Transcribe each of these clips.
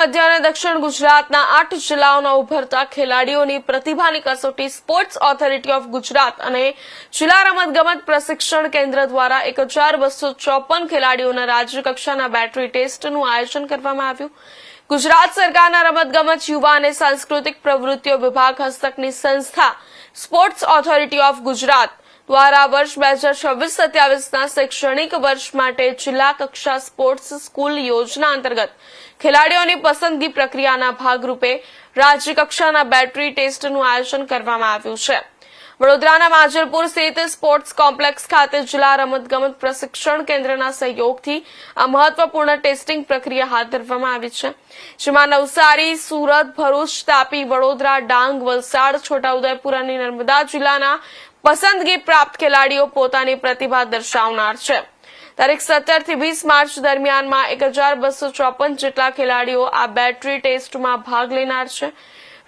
મધ્ય અને દક્ષિણ ગુજરાતના 8 જિલ્લાઓના ઉભરતા ખેલાડીઓની પ્રતિભાની કસોટી સ્પોર્ટ્સ ઓથોરિટી ઓફ ગુજરાત અને જિલ્લા રમતગમત પ્રશિક્ષણ કેન્દ્ર દ્વારા 1254 ખેલાડીઓના રાજ્યકક્ષાના બેટરી ટેસ્ટનું આયોજન કરવામાં આવ્યું. ગુજરાત સરકારના રમતગમત યુવા અને સાંસ્કૃતિક પ્રવૃત્તિઓ વિભાગ હસ્તકની સંસ્થા સ્પોર્ટ્સ ઓથોરિટી ઓફ ગુજરાત દ્વારા વર્ષ 2026-27ના શૈક્ષણિક વર્ષ માટે જિલ્લા કક્ષા સ્પોર્ટ્સ સ્કૂલ યોજના અંતર્ગત ખેલાડીઓની પસંદગી પ્રક્રિયાના ભાગરૂપે રાજ્યકક્ષાના બેટરી ટેસ્ટનું આયોજન કરવામાં આવ્યું છે. વડોદરાના માંજલપુર સ્થિત સ્પોર્ટ્સ કોમ્પ્લેક્સ ખાતે જિલ્લા રમતગમત પ્રશિક્ષણ કેન્દ્રના સહયોગથી આ મહત્વપૂર્ણ ટેસ્ટિંગ પ્રક્રિયા હાથ ધરવામાં આવી છે, જેમાં નવસારી, સુરત, ભરૂચ, તાપી, વડોદરા, ડાંગ, વલસાડ, છોટાઉદેપુર અને નર્મદા જિલ્લાના પસંદગી પ્રાપ્ત ખેલાડીઓ પોતાની પ્રતિભા દર્શાવનાર છે. તારીખ 17 થી 20 માર્ચ દરમિયાનમાં 1254 જેટલા ખેલાડીઓ આ બેટરી ટેસ્ટમાં ભાગ લેનાર છે.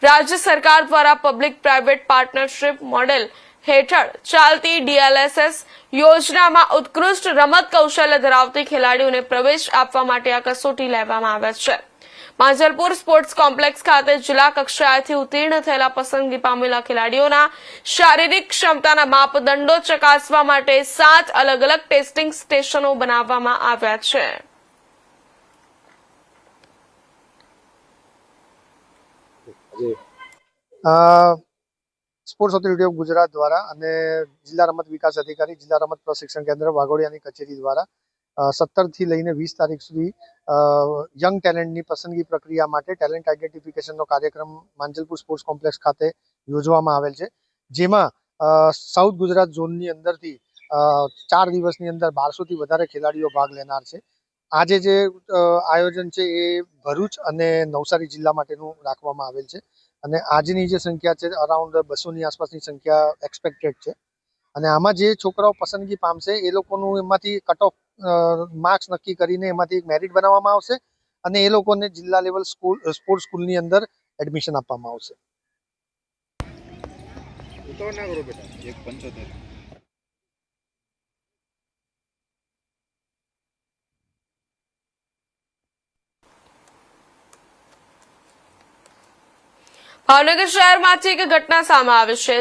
રાજ્ય સરકાર દ્વારા પબ્લિક પ્રાઇવેટ પાર્ટનરશિપ મોડેલ હેઠળ ચાલતી DLSS યોજનામાં ઉત્કૃષ્ટ રમત કૌશલ્ય ધરાવતી ખેલાડીઓને પ્રવેશ આપવા માટે આ કસોટી લેવામાં આવે છે. માંજલપુર સ્પોર્ટ્સ કોમ્પ્લેક્સ ખાતે જિલ્લા કક્ષાએથી ઉત્તીર્ણ થયેલા પસંદગી પામેલા ખેલાડીઓના શારીરિક ક્ષમતાના માપદંડો ચકાસવા માટે 7 અલગ અલગ ટેસ્ટિંગ સ્ટેશનો બનાવવામાં આવ્યા છે. સ્પોર્ટ્સ ઓથોરિટી ઓફ ગુજરાત દ્વારા અને જિલ્લા રમત વિકાસ અધિકારી, જિલ્લા રમત પ્રશિક્ષણ કેન્દ્ર વાઘોડિયાની કચેરી દ્વારા 17 થી લઈને 20 તારીખ સુધી યંગ ટેલેન્ટની પસંદગી પ્રક્રિયા માટે ટેલેન્ટ આઈડેન્ટિફિકેશનનો કાર્યક્રમ માંજલપુર સ્પોર્ટ્સ કોમ્પ્લેક્સ ખાતે યોજવામાં આવેલ છે, જેમાં સાઉથ ગુજરાત ઝોનની અંદરથી 4 દિવસની અંદર 1200થી વધારે ખેલાડીઓ ભાગ લેનાર છે. આજે જે આયોજન છે એ ભરૂચ અને નવસારી જિલ્લા માટેનું રાખવામાં આવેલ છે અને આજની જે સંખ્યા છે અરાઉન્ડ 200ની આસપાસની સંખ્યા એક્સપેક્ટેડ છે. અને આમાં જે છોકરાઓ પસંદગી પામશે એ લોકોનું એમાંથી કટ ઓફ માર્ક્સ નક્કી કરીને એમાંથી એક મેરિટ બનાવવામાં આવશે અને એ લોકોને જિલ્લા લેવલ સ્પોર્ટ્સ સ્કૂલની અંદર એડમિશન આપવામાં આવશે. ભાવનગર શહેરમાંથી એક ઘટના સામે આવી છે.